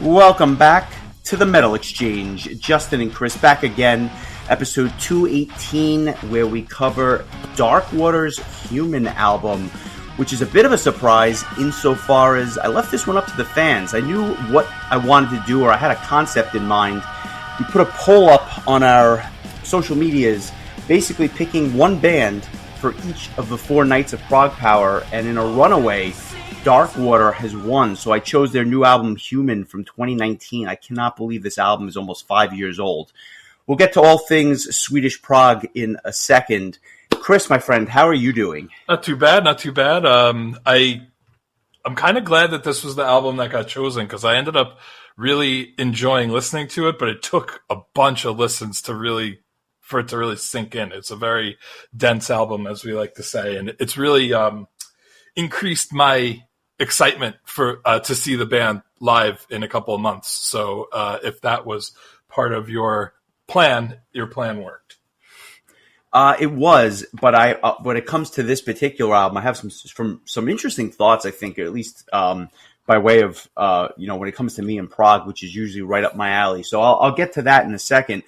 Welcome back to the Metal Exchange. Justin and Chris back again, episode 218, where we cover Darkwater's Human album, which is a bit of a surprise insofar as I left this one up to the fans. I knew what I wanted to do, or I had a concept in mind. We put a poll up on our social medias, basically picking one band for each of the 4 nights of Prog Power, and in a runaway, Darkwater has won, so I chose their new album, Human, from 2019. I cannot believe this album is almost 5 years old. We'll get to all things Swedish prog in a second. Chris, my friend, how are you doing? Not too bad, not too bad. I'm kind of glad that this was the album that got chosen, because I ended up really enjoying listening to it, but it took a bunch of listens for it to really sink in. It's a very dense album, as we like to say, and it's really increased my excitement for to see the band live in a couple of months. So if that was part of your plan worked. It was, but when it comes to this particular album, I have some interesting thoughts. I think, at least by way of when it comes to me and prog, which is usually right up my alley. So I'll get to that in a second.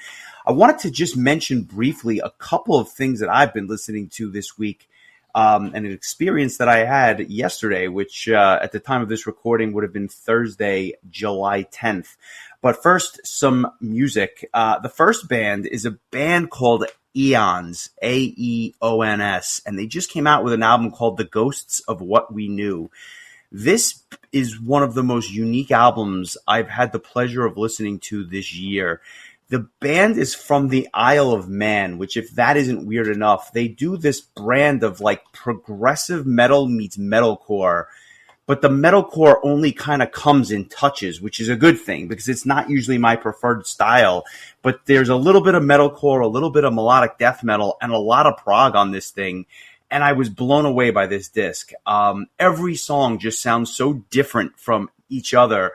I wanted to just mention briefly a couple of things that I've been listening to this week. And an experience that I had yesterday, which at the time of this recording would have been Thursday, July 10th. But first, some music. The first band is a band called Aeons, Aeons, and they just came out with an album called The Ghosts of What We Knew. This is one of the most unique albums I've had the pleasure of listening to this year. The band is from the Isle of Man, which, if that isn't weird enough, they do this brand of like progressive metal meets metalcore, but the metalcore only kind of comes in touches, which is a good thing because it's not usually my preferred style, but there's a little bit of metalcore, a little bit of melodic death metal, and a lot of prog on this thing. And I was blown away by this disc. Every song just sounds so different from each other.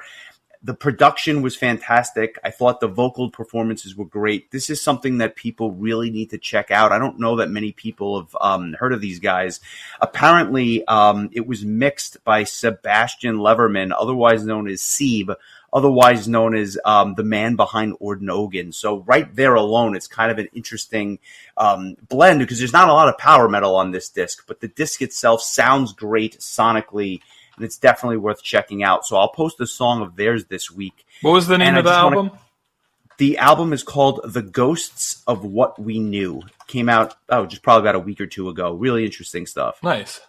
The production was fantastic. I thought the vocal performances were great. This is something that people really need to check out. I don't know that many people have heard of these guys. Apparently, it was mixed by Sebastian Leverman, otherwise known as Seb, otherwise known as the man behind Ordnogen. So right there alone, it's kind of an interesting blend because there's not a lot of power metal on this disc, but the disc itself sounds great sonically. And it's definitely worth checking out. So I'll post a song of theirs this week. What was the name of the album? The album is called The Ghosts of What We Knew. Came out, just probably about a week or two ago. Really interesting stuff. Nice.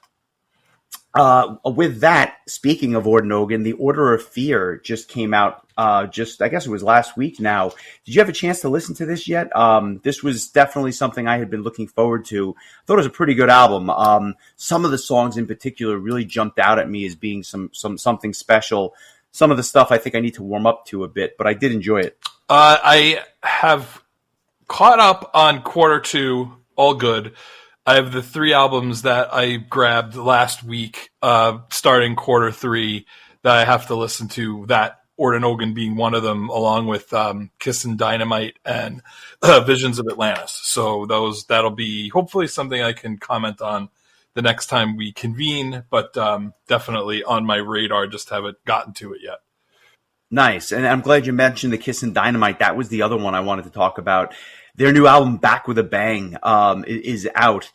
With that, speaking of Ordnogen, The Order of Fear just came out I guess it was last week now. Did you have a chance to listen to this yet? This was definitely something I had been looking forward to. I thought it was a pretty good album. Some of the songs in particular really jumped out at me as being something special. Some of the stuff I think I need to warm up to a bit, but I did enjoy it. I have caught up on quarter 2, all good. I have the 3 albums that I grabbed last week, starting quarter 3, that I have to listen to, that Ordnogen being one of them, along with Kiss and Dynamite and Visions of Atlantis. So that'll be hopefully something I can comment on the next time we convene, but definitely on my radar, just haven't gotten to it yet. Nice. And I'm glad you mentioned the Kiss and Dynamite. That was the other one I wanted to talk about. Their new album, Back with a Bang, is out.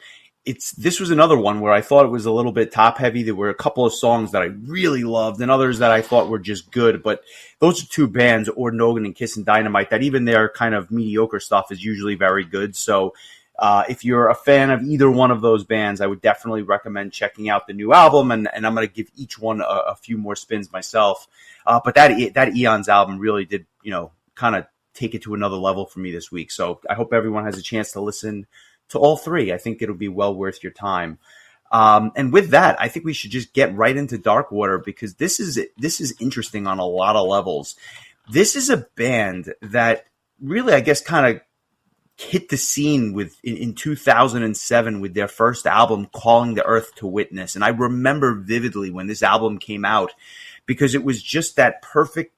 This was another one where I thought it was a little bit top heavy. There were a couple of songs that I really loved and others that I thought were just good. But those are 2 bands, Ordnogen and Kiss and Dynamite, that even their kind of mediocre stuff is usually very good. So if you're a fan of either one of those bands, I would definitely recommend checking out the new album. And I'm going to give each one a few more spins myself. But that Aeons album really did, kind of take it to another level for me this week. So I hope everyone has a chance to listen to all 3. I think it'll be well worth your time. And with that, I think we should just get right into Darkwater because this is interesting on a lot of levels. This is a band that really, I guess, kind of hit the scene in 2007 with their first album, Calling the Earth to Witness. And I remember vividly when this album came out because it was just that perfect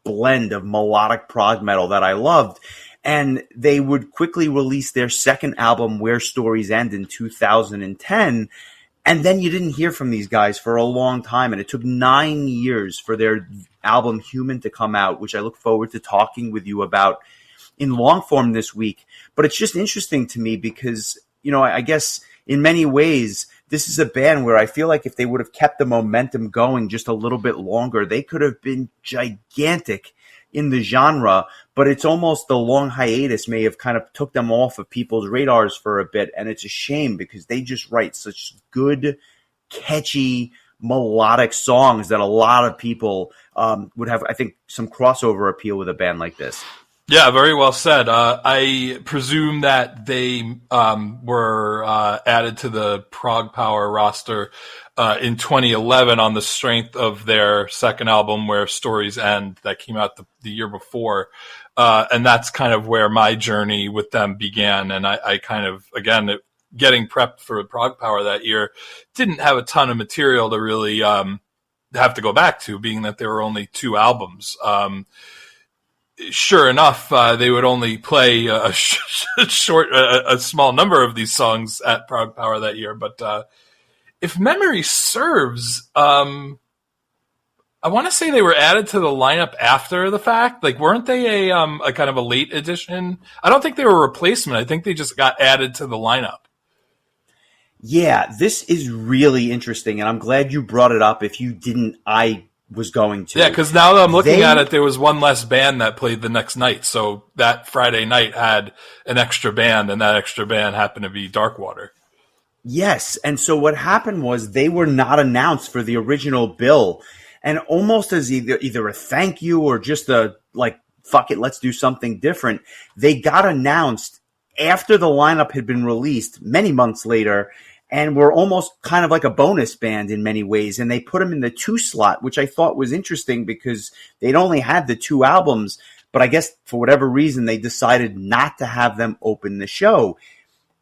blend of melodic prog metal that I loved. And they would quickly release their second album, Where Stories End, in 2010. And then you didn't hear from these guys for a long time, and it took 9 years for their album Human to come out, which I look forward to talking with you about in long form this week. But it's just interesting to me because, I guess in many ways, this is a band where I feel like if they would have kept the momentum going just a little bit longer, they could have been gigantic in the genre, but it's almost the long hiatus may have kind of took them off of people's radars for a bit, and it's a shame because they just write such good, catchy, melodic songs that a lot of people would have, I think, some crossover appeal with a band like this. Yeah, very well said. I presume that they were added to the Prog Power roster in 2011 on the strength of their second album, Where Stories End, that came out the year before. And that's kind of where my journey with them began. And I kind of, again, getting prepped for Prog Power that year, didn't have a ton of material to really have to go back to, being that there were only 2 albums. Sure enough, they would only play a small number of these songs at Prog Power that year. But if memory serves, I want to say they were added to the lineup after the fact. Like, weren't they a kind of a late addition? I don't think they were a replacement. I think they just got added to the lineup. Yeah, this is really interesting, and I'm glad you brought it up. If you didn't, I was going to. Yeah, because now that I'm looking at it, there was one less band that played the next night. So that Friday night had an extra band, and that extra band happened to be Darkwater. Yes, and so what happened was they were not announced for the original bill, and almost as either a thank you or just a, like, fuck it, let's do something different, they got announced after the lineup had been released many months later, and were almost kind of like a bonus band in many ways. And they put them in the 2 slot, which I thought was interesting because they'd only had the 2 albums. But I guess for whatever reason, they decided not to have them open the show.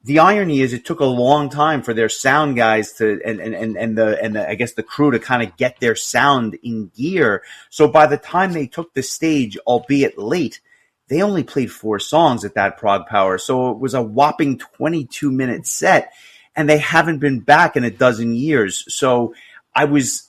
The irony is it took a long time for their sound guys to and I guess the crew to kind of get their sound in gear. So by the time they took the stage, albeit late, they only played 4 songs at that Prog Power. So it was a whopping 22-minute set. And they haven't been back in a dozen years. So I was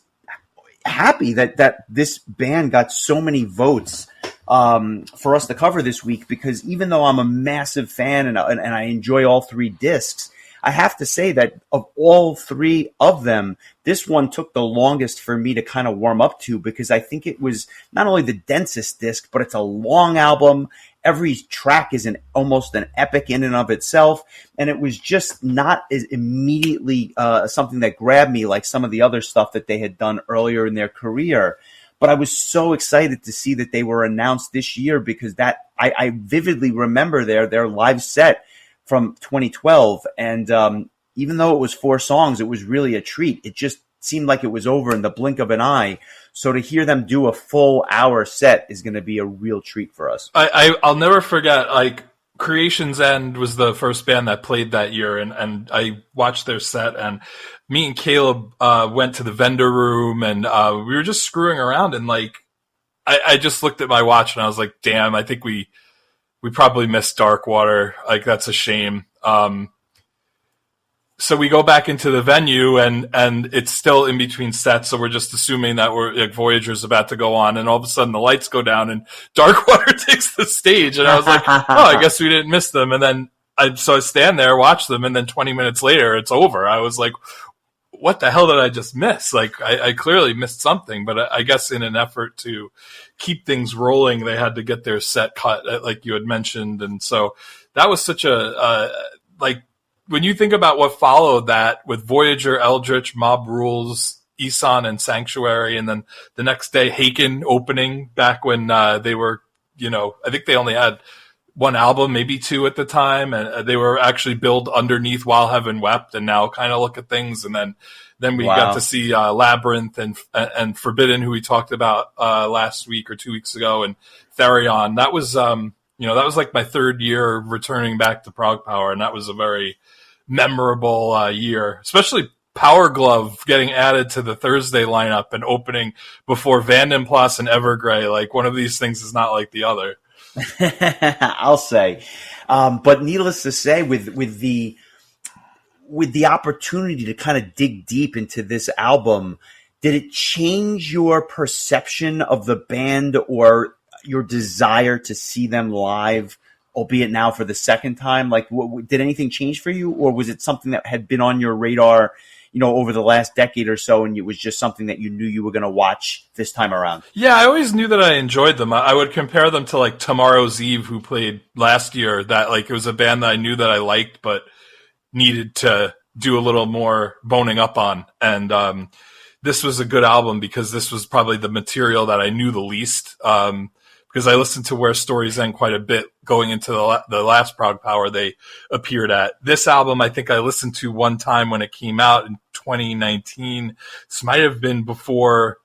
happy that this band got so many votes for us to cover this week, because even though I'm a massive fan and I enjoy all 3 discs, I have to say that of all 3 of them, this one took the longest for me to kind of warm up to, because I think it was not only the densest disc, but it's a long album. Every track is almost an epic in and of itself, and it was just not as immediately something that grabbed me like some of the other stuff that they had done earlier in their career. But I was so excited to see that they were announced this year, because that I vividly remember their live set from 2012, and even though it was 4 songs, it was really a treat. It just seemed like it was over in the blink of an eye. So to hear them do a full hour set is going to be a real treat for us. I'll never forget, like, Creation's End was the first band that played that year, and I watched their set, and me and Caleb went to the vendor room, and we were just screwing around, and, like, I just looked at my watch, and I was like, damn, I think we probably missed Darkwater. Like, that's a shame. So we go back into the venue, and it's still in between sets, so we're just assuming that like, Voyager's about to go on, and all of a sudden the lights go down, and Darkwater takes the stage, and I was like, oh, I guess we didn't miss them. And then I stand there, watch them, and then 20 minutes later, it's over. I was like, what the hell did I just miss? Like, I clearly missed something, but I guess in an effort to keep things rolling, they had to get their set cut, like you had mentioned. And so that was such a, like, when you think about what followed that with Voyager, Eldritch, Mob Rules, Isan, and Sanctuary, and then the next day Haken opening back when they were, I think they only had 1 album, maybe 2 at the time, and they were actually billed underneath While Heaven Wept, and now kind of look at things. And then we got to see Labyrinth and Forbidden, who we talked about last week or 2 weeks ago, and Therion. That was that was like my 3rd year returning back to Prog Power, and that was a very memorable year, especially Power Glove getting added to the Thursday lineup and opening before Vandenplas and Evergrey. Like, one of these things is not like the other. I'll say. But needless to say, with with the opportunity to kind of dig deep into this album, did it change your perception of the band or your desire to see them live, albeit now for the second time? Like, did anything change for you, or was it something that had been on your radar, over the last decade or so, and it was just something that you knew you were going to watch this time around? Yeah, I always knew that I enjoyed them. I would compare them to like Tomorrow's Eve, who played last year. That like it was a band that I knew that I liked, but needed to do a little more boning up on. And this was a good album because this was probably the material that I knew the least. Because I listened to Where Stories End quite a bit going into the last Proud Power they appeared at. This album, I think I listened to one time when it came out in 2019. This might have been before.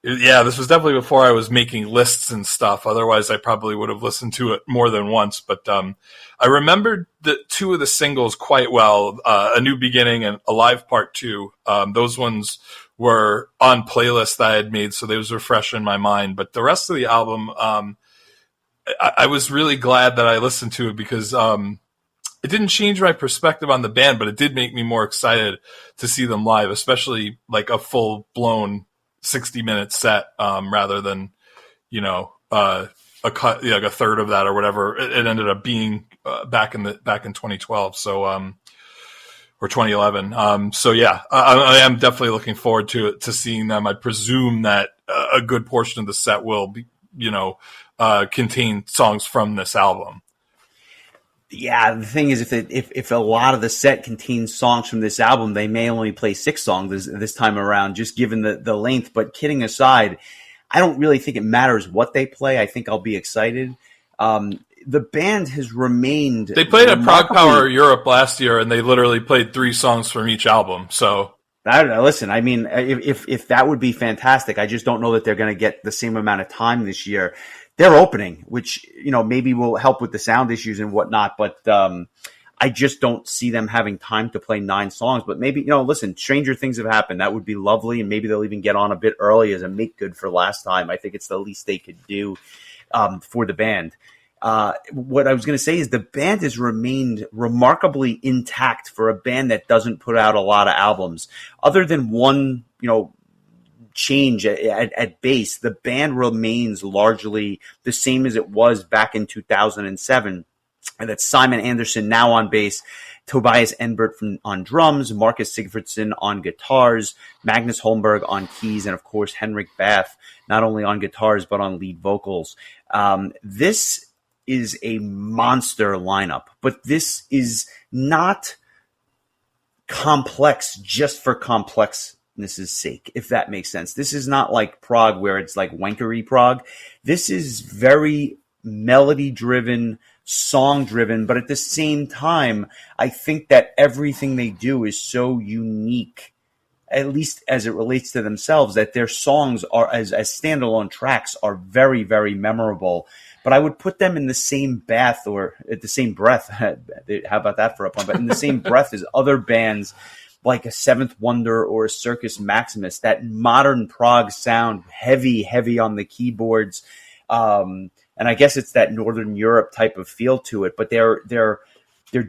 Yeah, this was definitely before I was making lists and stuff. Otherwise, I probably would have listened to it more than once. But I remembered the two of the singles quite well, A New Beginning and Alive Part 2. Those ones were on playlists that I had made, so those were fresh in my mind. But the rest of the album, I was really glad that I listened to it because it didn't change my perspective on the band, but it did make me more excited to see them live, especially like a full-blown 60-minute set rather than, a cut, like a third of that or whatever it ended up being back in 2012. So, or 2011. So yeah, I am definitely looking forward to seeing them. I presume that a good portion of the set will be, contain songs from this album. Yeah, the thing is, if a lot of the set contains songs from this album, they may only play 6 songs this time around, just given the length. But kidding aside, I don't really think it matters what they play. I think I'll be excited. The band has remained. They played at Prague Power Europe last year, and they literally played 3 songs from each album. So I don't know. Listen, I mean, if that would be fantastic, I just don't know that they're going to get the same amount of time this year. They're opening, which maybe will help with the sound issues and whatnot, but I just don't see them having time to play 9 songs. But maybe listen, stranger things have happened. That would be lovely, and maybe they'll even get on a bit early as a make good for last time. I think it's the least they could do for the band. What I was going to say is the band has remained remarkably intact for a band that doesn't put out a lot of albums. Other than one, change at bass, the band remains largely the same as it was back in 2007. And that's Simon Anderson now on bass, Tobias Enbert on drums, Marcus Sigfridsson on guitars, Magnus Holmberg on keys, and of course Henrik Bath not only on guitars but on lead vocals. This is a monster lineup, but this is not complex just for complexness' sake, if that makes sense. This is not like prog where it's like wankery prog. This is very melody-driven, song-driven, but at the same time, I think that everything they do is so unique, at least as it relates to themselves, that their songs are, as standalone tracks, are very, very memorable. But I would put them in the same bath, or at the same breath. How about that for a pun? But in the same breath as other bands like a Seventh Wonder or a Circus Maximus, that modern prog sound, heavy on the keyboards. And I guess it's that Northern Europe type of feel to it, but they're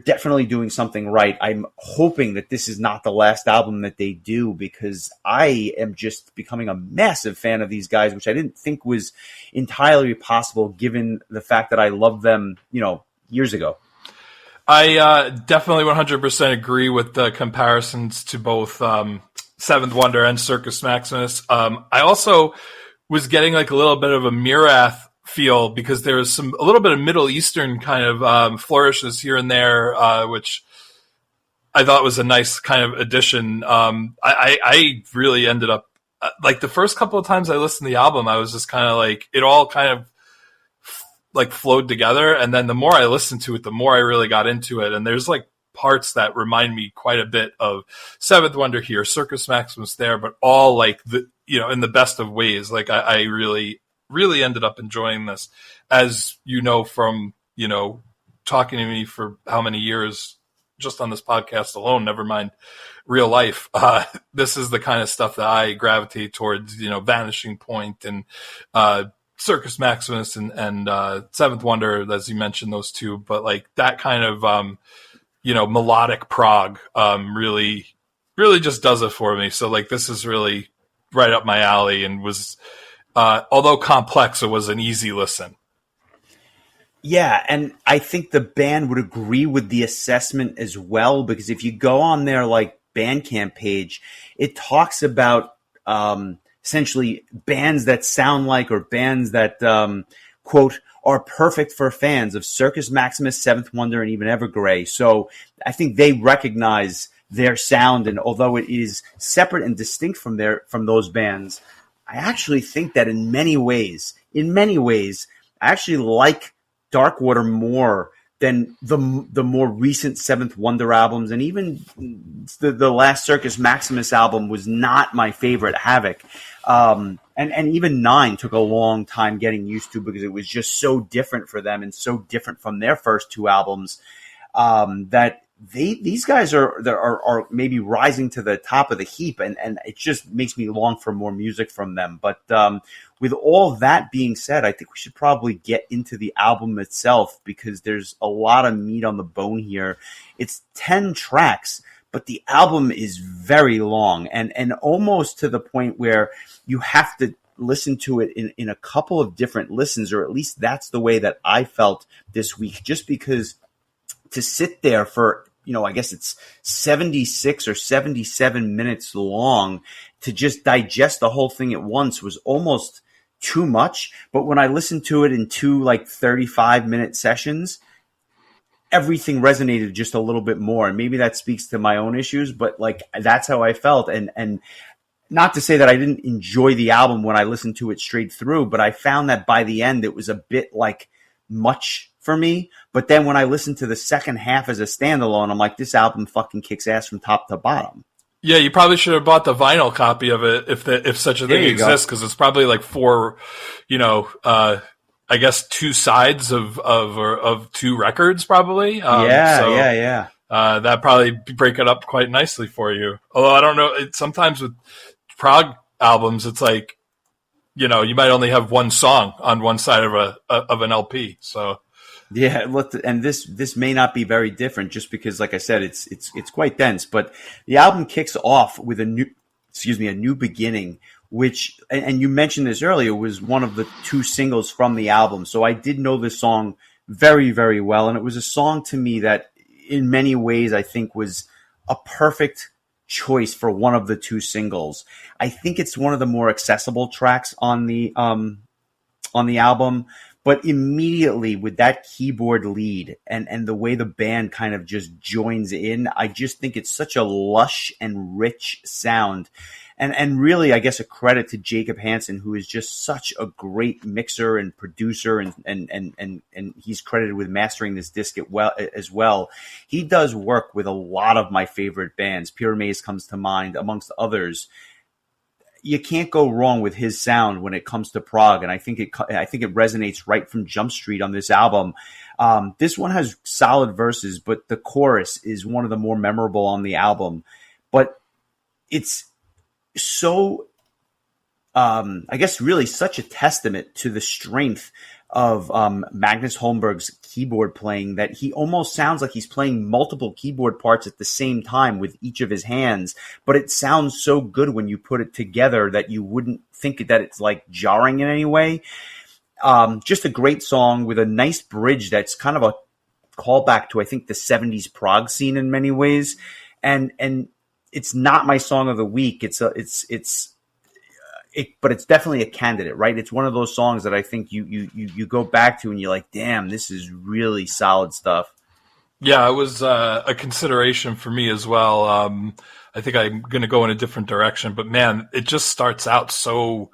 definitely doing something right. I'm hoping that this is not the last album that they do, because I am just becoming a massive fan of these guys, which I didn't think was entirely possible given the fact that I loved them, years ago. I definitely 100% agree with the comparisons to both Seventh Wonder and Circus Maximus. I also was getting like a little bit of a Mirath feel, because there was a little bit of Middle Eastern kind of flourishes here and there, which I thought was a nice kind of addition. I really ended up like the first couple of times I listened to the album, I was just kind of like, it all kind of like flowed together. And then the more I listened to it, the more I really got into it. And there's like parts that remind me quite a bit of Seventh Wonder here, Circus Maximus there, but all like in the best of ways. Like I really ended up enjoying this, as from, talking to me for how many years just on this podcast alone, never mind real life. This is the kind of stuff that I gravitate towards, Vanishing Point and Circus Maximus and Seventh Wonder, as you mentioned, those two. But like that kind of melodic prog, really just does it for me. So like this is really right up my alley, and was although complex, it was an easy listen. Yeah, and I think the band would agree with the assessment as well, because if you go on their like Bandcamp page, it talks about essentially bands that sound like, or bands that quote, are perfect for fans of Circus Maximus, Seventh Wonder, and even Evergrey. So I think they recognize their sound, and although it is separate and distinct from those bands, I actually think that in many ways, I actually like Darkwater more than the more recent Seventh Wonder albums, and even the last Circus Maximus album was not my favorite. Havoc, and even Nine took a long time getting used to, because it was just so different for them and so different from their first two albums, that these guys are maybe rising to the top of the heap, and it just makes me long for more music from them. But with all that being said, I think we should probably get into the album itself, because there's a lot of meat on the bone here. It's 10 tracks, but the album is very long, and almost to the point where you have to listen to it in a couple of different listens, or at least that's the way that I felt this week, just because to sit there for, I guess it's 76 or 77 minutes long to just digest the whole thing at once was almost too much. But when I listened to it in two 35-minute sessions, everything resonated just a little bit more. And maybe that speaks to my own issues, but that's how I felt. And not to say that I didn't enjoy the album when I listened to it straight through, but I found that by the end it was a bit much for me. But then when I listened to the second half as a standalone, I'm like, this album fucking kicks ass from top to bottom. Yeah, you probably should have bought the vinyl copy of it if such a thing exists, because it's probably four, I guess two sides of two records probably. Yeah. That probably break it up quite nicely for you. Although I don't know, sometimes with prog albums, it's you might only have one song on one side of an LP. So. Yeah, look, and this may not be very different, just because, like I said, it's quite dense. But the album kicks off with a new beginning, which, and you mentioned this earlier, was one of the two singles from the album. So I did know this song very, very well, and it was a song to me that, in many ways, I think was a perfect choice for one of the two singles. I think it's one of the more accessible tracks on the album. But immediately with that keyboard lead and the way the band kind of just joins in, I just think it's such a lush and rich sound. And really, I guess, a credit to Jacob Hansen, who is just such a great mixer and producer, and he's credited with mastering this disc as well. He does work with a lot of my favorite bands. Pure Maze comes to mind, amongst others. You can't go wrong with his sound when it comes to prog, and I think it resonates right from Jump Street on this album. This one has solid verses, but the chorus is one of the more memorable on the album. But it's so, I guess, really such a testament to the strength of Magnus Holmberg's keyboard playing, that he almost sounds like he's playing multiple keyboard parts at the same time with each of his hands, but it sounds so good when you put it together that you wouldn't think that it's jarring in any way. Just a great song with a nice bridge that's kind of a callback to, I think, the 70s prog scene in many ways. And it's not my song of the week. But it's definitely a candidate, right? It's one of those songs that I think you go back to and you're like, damn, this is really solid stuff. Yeah, it was a consideration for me as well. I think I'm going to go in a different direction, but man, it just starts out so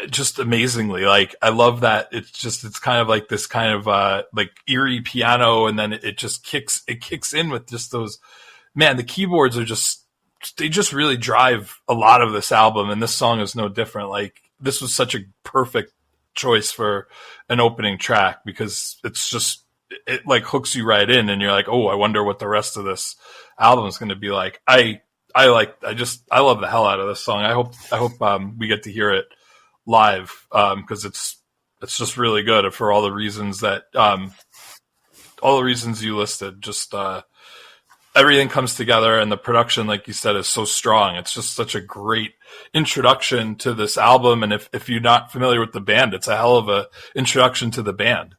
just amazingly. I love that. It's kind of this kind of eerie piano, and then it just kicks in with just those, man, the keyboards are they just really drive a lot of this album, and this song is no different. This was such a perfect choice for an opening track, because it's just, it hooks you right in, and you're like, oh, I wonder what the rest of this album is going to be like. I love the hell out of this song. I hope we get to hear it live, because it's just really good for all the reasons you listed. Just everything comes together, and the production, like you said, is so strong. It's just such a great introduction to this album. And if you're not familiar with the band, it's a hell of a introduction to the band.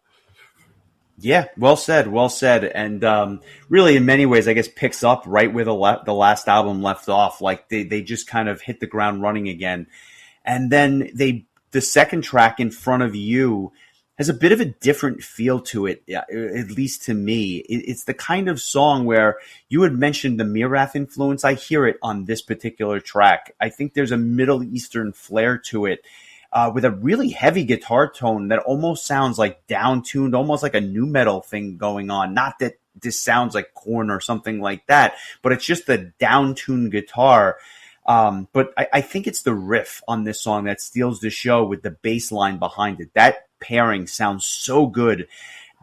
Yeah, well said, well said. And really, in many ways, I guess picks up right where the last album left off. Like they just kind of hit the ground running again. And then the second track, In Front of You, has a bit of a different feel to it, at least to me. It's the kind of song where you had mentioned the Mirath influence. I hear it on this particular track. I think there's a Middle Eastern flair to it, with a really heavy guitar tone that almost sounds like down-tuned, almost like a nu metal thing going on. Not that this sounds like Korn or something like that, but it's just the down-tuned guitar. But I think it's the riff on this song that steals the show with the bass line behind it. That pairing sounds so good.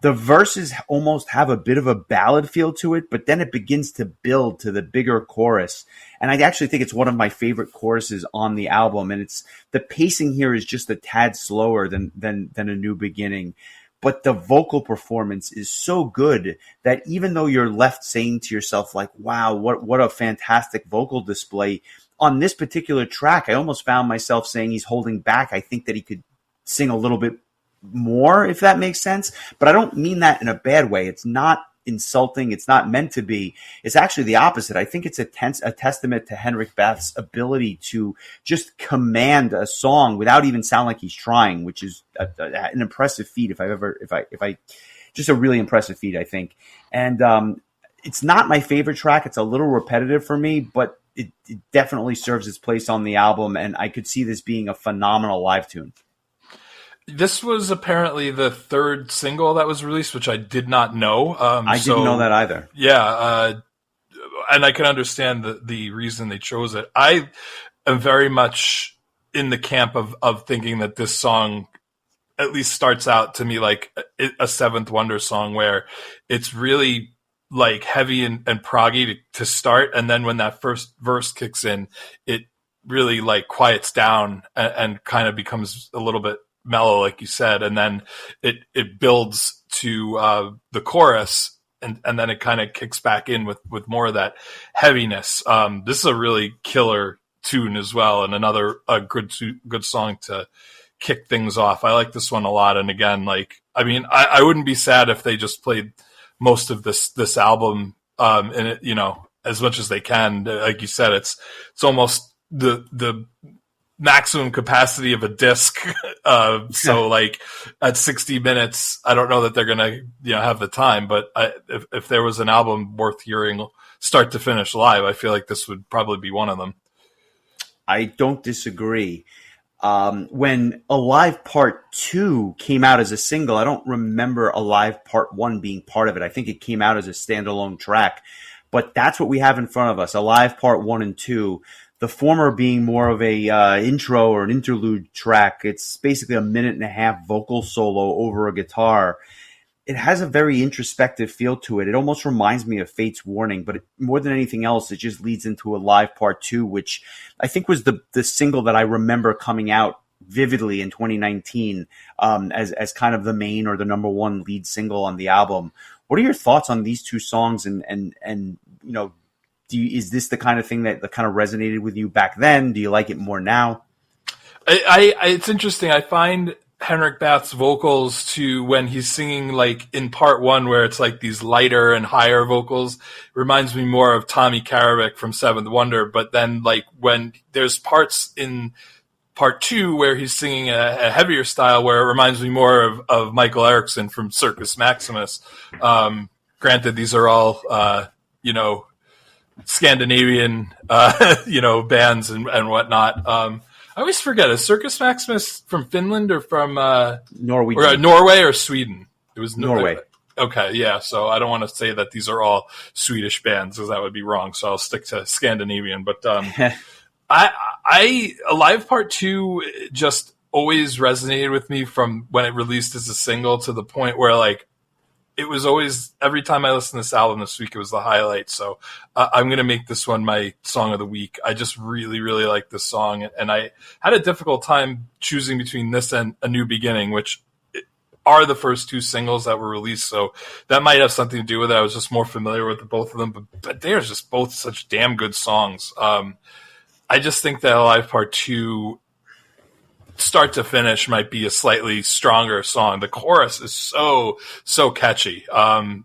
The verses almost have a bit of a ballad feel to it, but then it begins to build to the bigger chorus. And I actually think it's one of my favorite choruses on the album. And the pacing here is just a tad slower than A New Beginning. But the vocal performance is so good that even though you're left saying to yourself, like, wow, what a fantastic vocal display, on this particular track, I almost found myself saying he's holding back. I think that he could sing a little bit more, if that makes sense. But I don't mean that in a bad way. It's not insulting. It's not meant to be. It's actually the opposite. I think it's a testament to Henrik Bath's ability to just command a song without even sound like he's trying, which is an impressive feat. Just a really impressive feat, I think. And it's not my favorite track. It's a little repetitive for me, but it definitely serves its place on the album. And I could see this being a phenomenal live tune. This was apparently the third single that was released, which I did not know. I didn't know that either. Yeah, and I can understand the reason they chose it. I am very much in the camp of thinking that this song at least starts out to me like a Seventh Wonder song, where it's really like heavy and proggy to start, and then when that first verse kicks in, it really like quiets down and kind of becomes a little bit mellow, like you said, and then it builds to the chorus, and then it kind of kicks back in with more of that heaviness. This is a really killer tune as well, and another good song to kick things off. I like this one a lot, and again, like, I mean, I wouldn't be sad if they just played most of this album in it, you know, as much as they can. Like you said, it's almost the maximum capacity of a disc. So like at 60 minutes, I don't know that they're going to, have the time, but if there was an album worth hearing start to finish live, I feel like this would probably be one of them. I don't disagree. When Alive Part 2 came out as a single, I don't remember Alive Part 1 being part of it. I think it came out as a standalone track, but that's what we have in front of us. Alive Part 1 and 2. The former being more of a intro or an interlude track. It's basically a 1.5-minute vocal solo over a guitar. It has a very introspective feel to it. It almost reminds me of Fate's Warning, but more than anything else, it just leads into Alive Part 2, which I think was the single that I remember coming out vividly in 2019 as kind of the main or the number one lead single on the album. What are your thoughts on these two songs? And is this the kind of thing that kind of resonated with you back then? Do you like it more now? It's interesting. I find Henrik Bath's vocals to when he's singing like in part 1, where it's like these lighter and higher vocals, reminds me more of Tommy Karabek from Seventh Wonder. But then like when there's parts in part 2 where he's singing a heavier style, where it reminds me more of Michael Erickson from Circus Maximus. Granted, these are all, Scandinavian, bands and whatnot. I always forget, is Circus Maximus from Finland or from Norway or Sweden? It was Norway. Okay, yeah. So I don't want to say that these are all Swedish bands, because that would be wrong. So I'll stick to Scandinavian. But Alive Part 2 just always resonated with me from when it released as a single to the point where like it was always, every time I listened to this album this week, it was the highlight. So I'm going to make this one my song of the week. I just really, really like this song. And I had a difficult time choosing between this and A New Beginning, which are the first two singles that were released, so that might have something to do with it. I was just more familiar with both of them, but they are just both such damn good songs. I just think that Alive Part 2, start to finish, might be a slightly stronger song. The chorus is so catchy.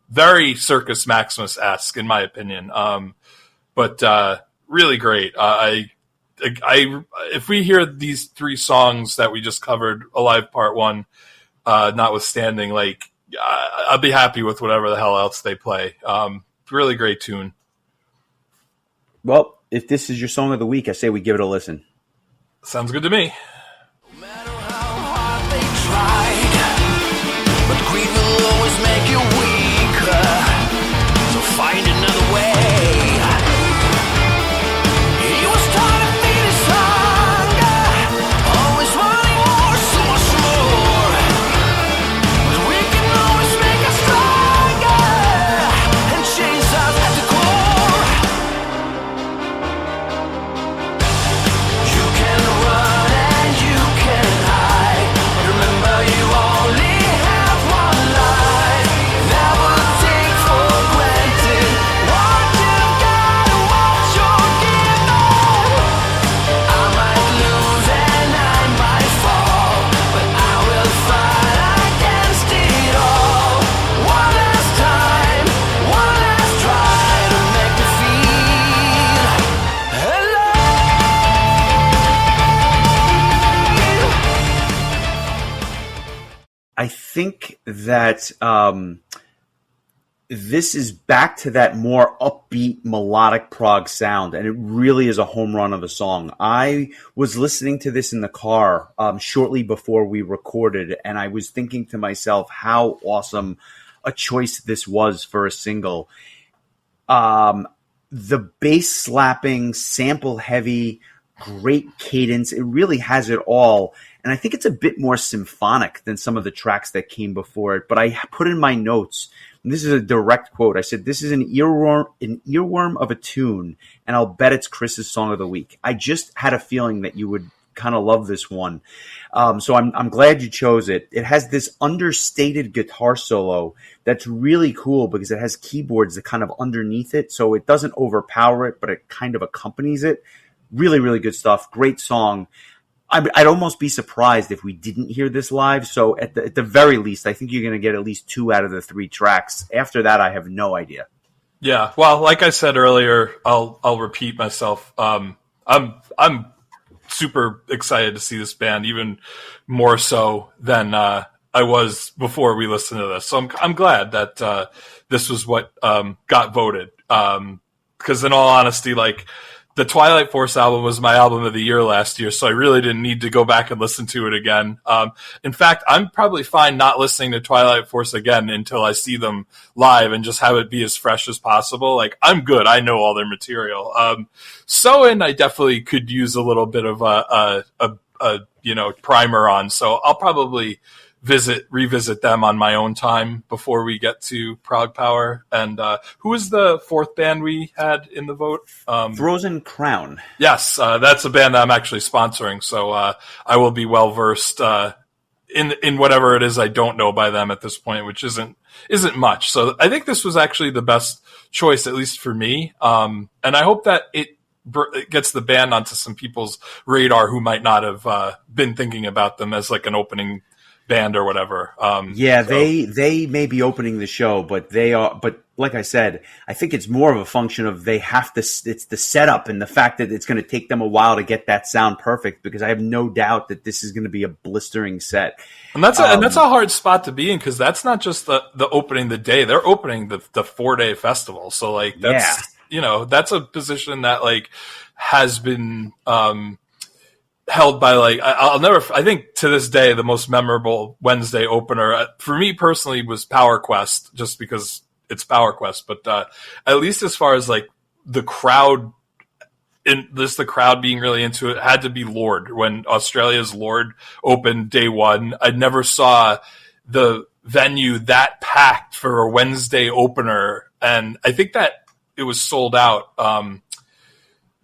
Very Circus Maximus-esque, in my opinion. But really great. If we hear these three songs that we just covered, Alive Part 1, notwithstanding, like, I'll be happy with whatever the hell else they play. Really great tune. Well, if this is your song of the week, I say we give it a listen. Sounds good to me. No matter how hard they tried, but greed will always make you weaker. So find another way. He was taught to feed his hunger, always wanting more, so much more. But we can always make us stronger and change us at the core. You can run and you can hide, but remember you only have one life. Never take for granted what you've got and what you're given. I might lose and I might fall, but I will fight against it all. One last time, one last try to make me feel alive. I think that this is back to that more upbeat melodic prog sound, and it really is a home run of a song. I was listening to this in the car shortly before we recorded, and I was thinking to myself how awesome a choice this was for a single. The bass slapping, sample heavy, great cadence. It really has it all. And I think it's a bit more symphonic than some of the tracks that came before it. But I put in my notes, and this is a direct quote. I said, this is an earworm of a tune, and I'll bet it's Chris's song of the week. I just had a feeling that you would kind of love this one. So I'm glad you chose it. It has this understated guitar solo that's really cool because it has keyboards that kind of underneath it. So it doesn't overpower it, but it kind of accompanies it. Really, really good stuff. Great song. I'd almost be surprised if we didn't hear this live. So at the very least, I think you're going to get at least 2 out of the 3 tracks. After that, I have no idea. Yeah, well, like I said earlier, I'll repeat myself. I'm super excited to see this band, even more so than I was before we listened to this. So I'm glad that this was what got voted. Because in all honesty, like, the Twilight Force album was my album of the year last year, so I really didn't need to go back and listen to it again. In fact, I'm probably fine not listening to Twilight Force again until I see them live and just have it be as fresh as possible. Like, I'm good. I know all their material. And I definitely could use a little bit of a primer on, so I'll probably revisit them on my own time before we get to Prague Power. And who was the fourth band we had in the vote? Frozen Crown. Yes, that's a band that I'm actually sponsoring, so I will be well versed in whatever it is I don't know by them at this point, which isn't much. So I think this was actually the best choice, at least for me. And I hope that it gets the band onto some people's radar who might not have been thinking about them as like an opening band or whatever. They may be opening the show, but they are. But like I said, I think it's more of a function of they have to. It's the setup and the fact that it's going to take them a while to get that sound perfect. Because I have no doubt that this is going to be a blistering set. And that's a hard spot to be in, because that's not just the opening the day. They're opening the 4-day festival. So like that's that's a position that like has been held by like I think to this day the most memorable Wednesday opener for me personally was Power Quest, just because it's Power Quest, but at least as far as like the crowd being really into it, had to be Lord. When Australia's Lord opened day one, I never saw the venue that packed for a Wednesday opener, and I think that it was sold out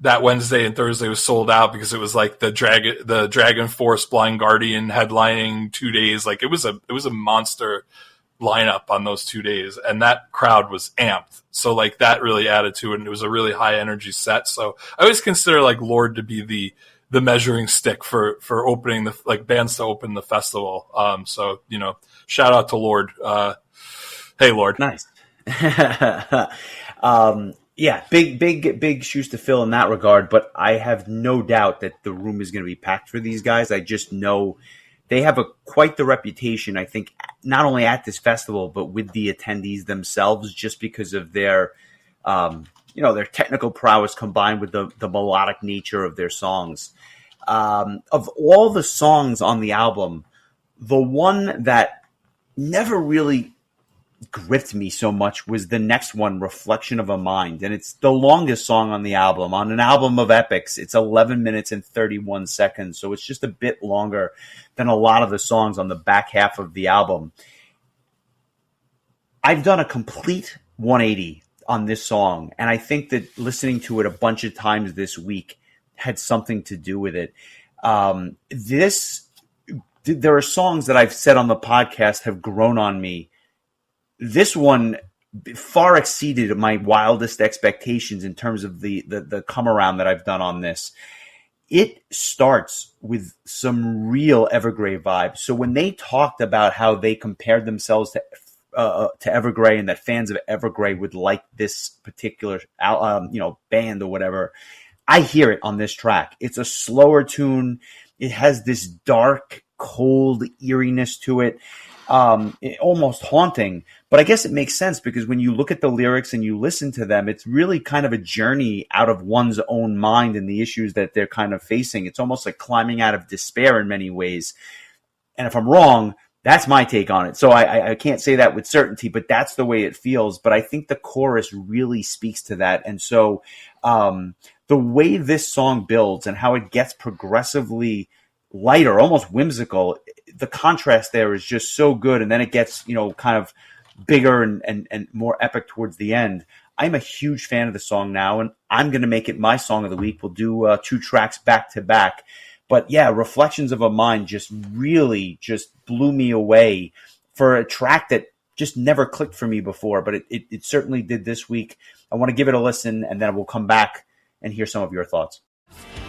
that Wednesday and Thursday was sold out because it was like the Dragon Force Blind Guardian headlining 2 days. Like it was a monster lineup on those 2 days, and that crowd was amped. So like that really added to it, and it was a really high energy set. So I always consider like Lorde to be the measuring stick for opening the like bands to open the festival. So shout out to Lorde. Hey Lorde. Nice. Yeah, big shoes to fill in that regard, but I have no doubt that the room is going to be packed for these guys. I just know they have quite the reputation, I think, not only at this festival, but with the attendees themselves, just because of their, their technical prowess combined with the melodic nature of their songs. Of all the songs on the album, the one that never really gripped me so much was the next one, Reflection of a Mind. And it's the longest song on the album. On an album of epics, it's 11 minutes and 31 seconds. So it's just a bit longer than a lot of the songs on the back half of the album. I've done a complete 180 on this song, and I think that listening to it a bunch of times this week had something to do with it. There are songs that I've said on the podcast have grown on me. This one far exceeded my wildest expectations in terms of the come around that I've done on this. It starts with some real Evergrey vibes. So when they talked about how they compared themselves to Evergrey, and that fans of Evergrey would like this particular band or whatever, I hear it on this track. It's a slower tune. It has this dark, cold eeriness to it. Almost haunting, but I guess it makes sense because when you look at the lyrics and you listen to them, it's really kind of a journey out of one's own mind and the issues that they're kind of facing. It's almost like climbing out of despair in many ways. And if I'm wrong, that's my take on it. So I can't say that with certainty, but that's the way it feels. But I think the chorus really speaks to that. And so the way this song builds and how it gets progressively lighter, almost whimsical, the contrast there is just so good. And then it gets, kind of bigger and more epic towards the end. I'm a huge fan of the song now, and I'm going to make it my song of the week. We'll do 2 tracks back to back. But yeah, Reflections of a Mind just really just blew me away for a track that just never clicked for me before, but it certainly did this week. I want to give it a listen, and then we'll come back and hear some of your thoughts.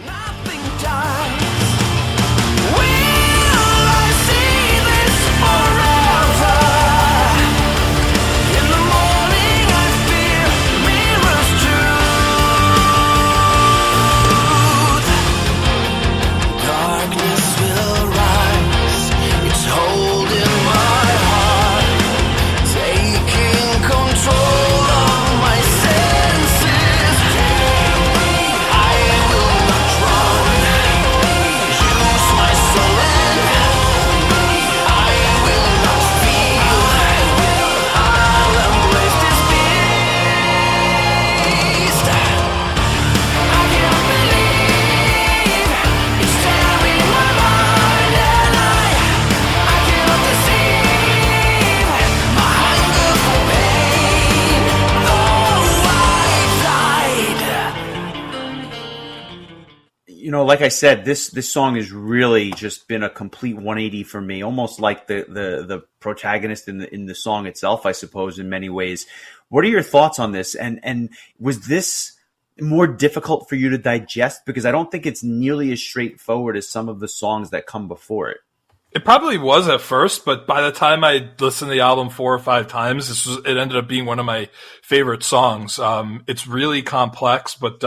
Nothing dies. Will I see this forever? In the morning I fear mirrors truth. Darkness will rise. It's holding my heart, taking control of my senses. I will not run. Use my soul and I will not feel. I'll embrace this beast. I can't believe it's tearing my mind, and I cannot deceive my hunger for pain. Though I died. Like I said, this song has really just been a complete 180 for me, almost like the protagonist in the song itself, I suppose, in many ways. What are your thoughts on this? And was this more difficult for you to digest? Because I don't think it's nearly as straightforward as some of the songs that come before it. It probably was at first, but by the time I listened to the album 4 or 5 times, it ended up being one of my favorite songs. It's really complex, but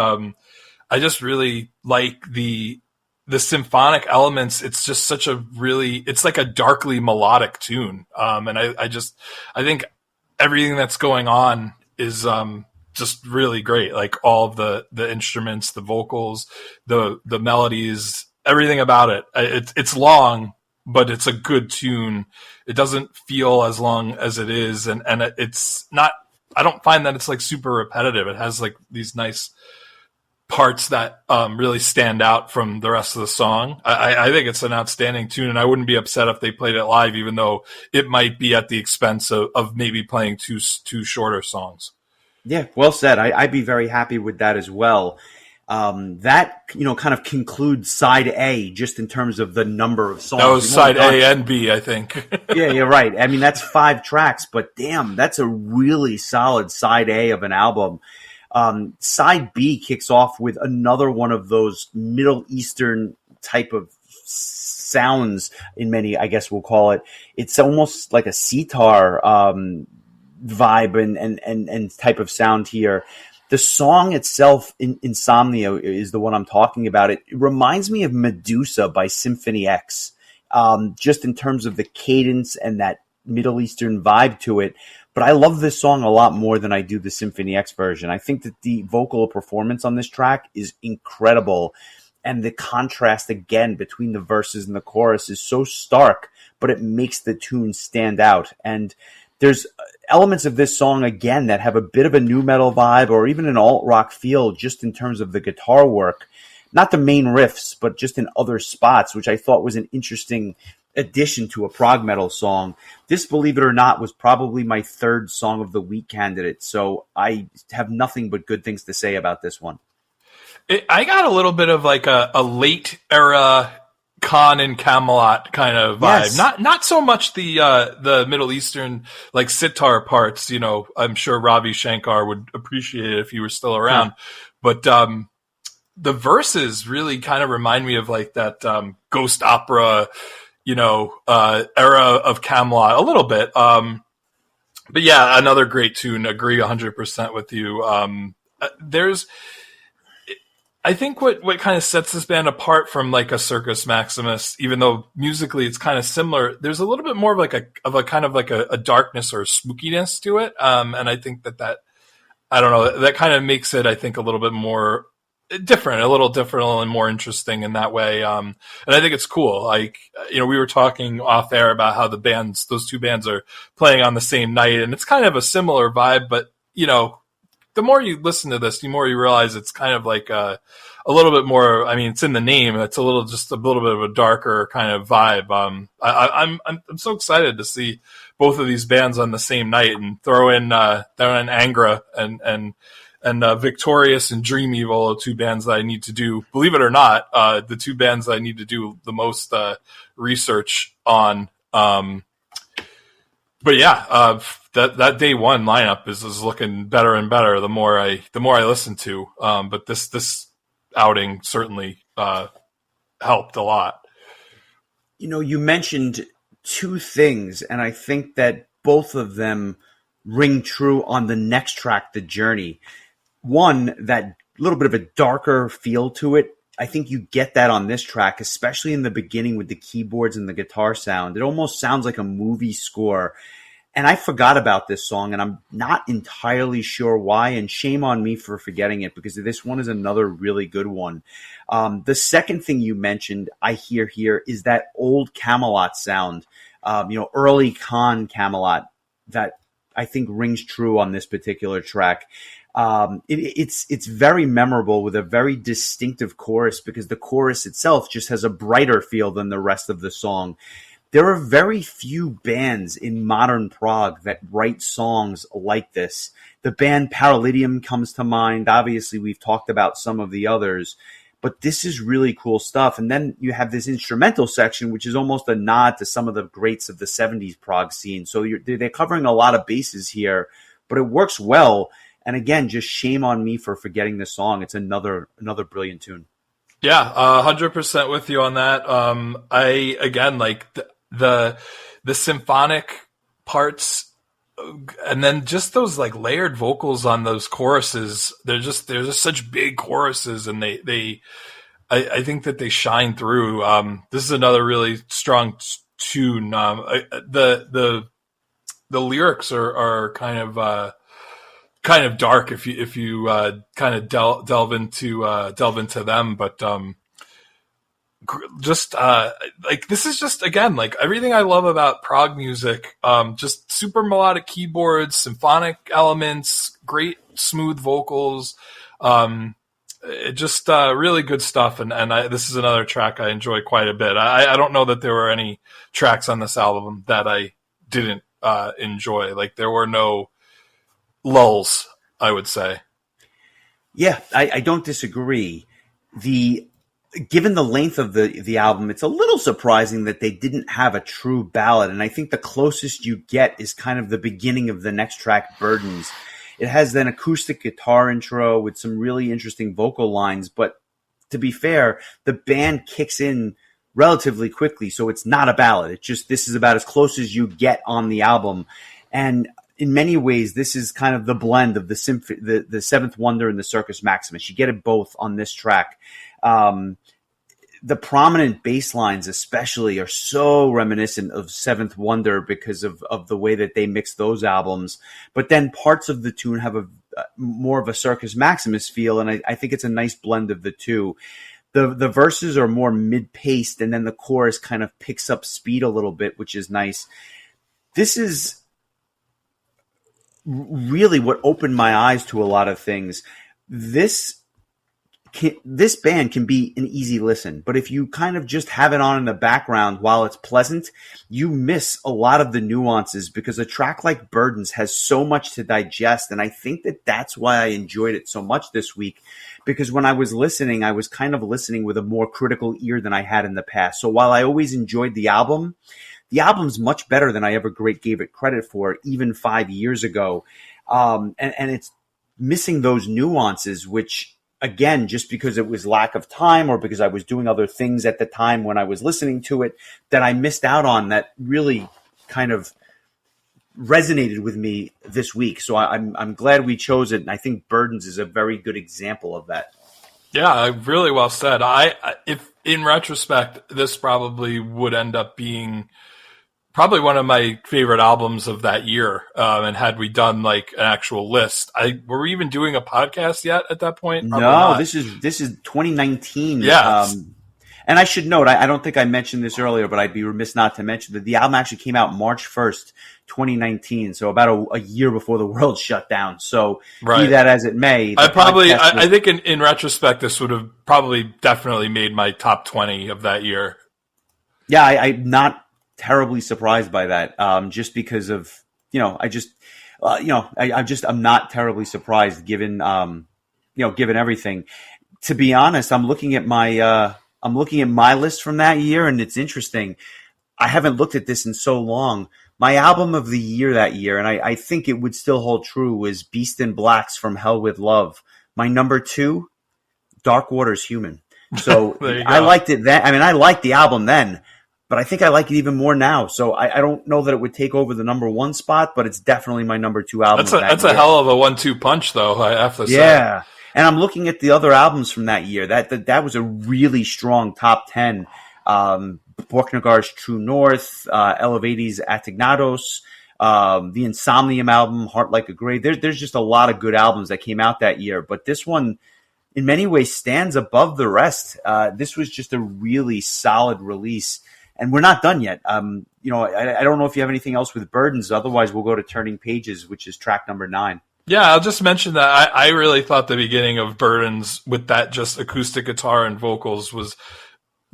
I just really like the symphonic elements. It's just it's like a darkly melodic tune. And I think everything that's going on is just really great. Like all of the instruments, the vocals, the melodies, everything about it. It's long, but it's a good tune. It doesn't feel as long as it is. And it's not, I don't find that it's like super repetitive. It has like these nice parts that really stand out from the rest of the song. I think it's an outstanding tune, and I wouldn't be upset if they played it live, even though it might be at the expense of maybe playing two shorter songs. Yeah, well said. I'd be very happy with that as well. That kind of concludes side A, just in terms of the number of songs. That was side A and B, I think. Yeah, you're right. I mean, that's 5 tracks, but damn, that's a really solid side A of an album. Side B kicks off with another one of those Middle Eastern type of sounds, in many, I guess we'll call it. It's almost like a sitar vibe and type of sound here. The song itself, Insomnia, is the one I'm talking about. It reminds me of Medusa by Symphony X, just in terms of the cadence and that Middle Eastern vibe to it. But I love this song a lot more than I do the Symphony X version. I think that the vocal performance on this track is incredible. And the contrast, again, between the verses and the chorus is so stark, but it makes the tune stand out. And there's elements of this song, again, that have a bit of a nu metal vibe or even an alt-rock feel just in terms of the guitar work. Not the main riffs, but just in other spots, which I thought was an interesting addition to a prog metal song. This, believe it or not, was probably my 3rd song of the week candidate. So I have nothing but good things to say about this one. I got a little bit of like a late era Khan and Camelot kind of vibe. Yes. Not so much the Middle Eastern like sitar parts. I'm sure Ravi Shankar would appreciate it if he were still around. But the verses really kind of remind me of like that ghost opera, era of Camelot a little bit. But yeah, another great tune. Agree 100% with you. I think what kind of sets this band apart from like a Circus Maximus, even though musically it's kind of similar, there's a little bit more of like a kind of like a darkness or a spookiness to it. And I think that I don't know, that kind of makes it, I think, a little bit more different, a little different and more interesting in that way. And I think it's cool. Like, we were talking off air about how those 2 bands are playing on the same night, and it's kind of a similar vibe, but the more you listen to this, the more you realize it's kind of like a little bit more. I mean, it's in the name. It's just a little bit of a darker kind of vibe. I'm so excited to see both of these bands on the same night and throw in Angra and Victorious and Dream Evil, 2 bands that I need to do. Believe it or not, the 2 bands that I need to do the most research on. But yeah, that day one lineup is looking better and better the more I listen to. But this outing certainly helped a lot. You mentioned 2 things, and I think that both of them ring true on the next track, The Journey. One, that little bit of a darker feel to it. I think you get that on this track, especially in the beginning with the keyboards and the guitar sound. It almost sounds like a movie score. And I forgot about this song, and I'm not entirely sure why, and shame on me for forgetting it, because this one is another really good one. The second thing you mentioned I hear here is that old Camelot sound, early Khan Camelot, that I think rings true on this particular track. It's very memorable with a very distinctive chorus, because the chorus itself just has a brighter feel than the rest of the song. There are very few bands in modern prog that write songs like this. The band Paralydium comes to mind. Obviously, we've talked about some of the others, but this is really cool stuff. And then you have this instrumental section, which is almost a nod to some of the greats of the 70s prog scene. So they're covering a lot of bases here, but it works well. And again, just shame on me for forgetting this song. It's another brilliant tune. Yeah, 100% with you on that. I again like the symphonic parts, and then just those like layered vocals on those choruses. They're just such big choruses, and I think that they shine through. This is another really strong tune. The lyrics are kind of dark if you kind of delve into them, but just like this is just again like everything I love about prog music. Just super melodic keyboards, symphonic elements, great smooth vocals. Just really good stuff, and this is another track I enjoy quite a bit. I don't know that there were any tracks on this album that I didn't enjoy. Like there were no lulls, I would say. Yeah, I don't disagree. The Given the length of the album, it's a little surprising that they didn't have a true ballad. And I think the closest you get is kind of the beginning of the next track, Burdens. It has an acoustic guitar intro with some really interesting vocal lines, but to be fair, the band kicks in relatively quickly, so it's not a ballad. It's just, this is about as close as you get on the album. And in many ways, this is kind of the blend of the Seventh Wonder and the Circus Maximus. You get it both on this track. The prominent bass lines especially are so reminiscent of Seventh Wonder because of the way that they mix those albums. But then parts of the tune have a more of a Circus Maximus feel, and I think it's a nice blend of the two. The verses are more mid-paced, and then the chorus kind of picks up speed a little bit, which is nice. This is really what opened my eyes to a lot of things. This band can be an easy listen, but if you kind of just have it on in the background while it's pleasant, you miss a lot of the nuances because a track like Burdens has so much to digest. And I think that that's why I enjoyed it so much this week, because when I was listening, I was kind of listening with a more critical ear than I had in the past. So while I always enjoyed the album's much better than I ever gave it credit for, even 5 years ago. And it's missing those nuances, which, again, just because it was lack of time or because I was doing other things at the time when I was listening to it, that I missed out on, that really kind of resonated with me this week. So I'm glad we chose it, and I think Burdens is a very good example of that. Yeah, really well said. If in retrospect, this probably would end up being probably one of my favorite albums of that year. And had we done like an actual list, were we even doing a podcast yet at that point? Probably no, not. This is 2019. Yeah. And I should note, I don't think I mentioned this earlier, but I'd be remiss not to mention that the album actually came out March 1st, 2019. So about a year before the world shut down. So be that as it may. I think in retrospect, this would have probably definitely made my top 20 of that year. Yeah, I'm not terribly surprised by that. Just because of, I'm not terribly surprised given everything. To be honest, I'm looking at my list from that year, and it's interesting. I haven't looked at this in so long. My album of the year that year, and I think it would still hold true, was Beast in Black's From Hell with Love. My number 2, Darkwater's Human. So I liked it then. I mean, I liked the album then, but I think I like it even more now. So I don't know that it would take over the number 1 spot, but it's definitely my number 2 album. That's a hell of a 1-2 punch, though, I have to say. Yeah. And I'm looking at the other albums from that year. That was a really strong top 10. Borknagar's True North, Elevati's Atignados, the Insomnium album, Heart Like a Grave. There's just a lot of good albums that came out that year. But this one, in many ways, stands above the rest. This was just a really solid release. And we're not done yet. I don't know if you have anything else with Burdens. Otherwise, we'll go to Turning Pages, which is track number 9. Yeah, I'll just mention that I really thought the beginning of Burdens with that just acoustic guitar and vocals was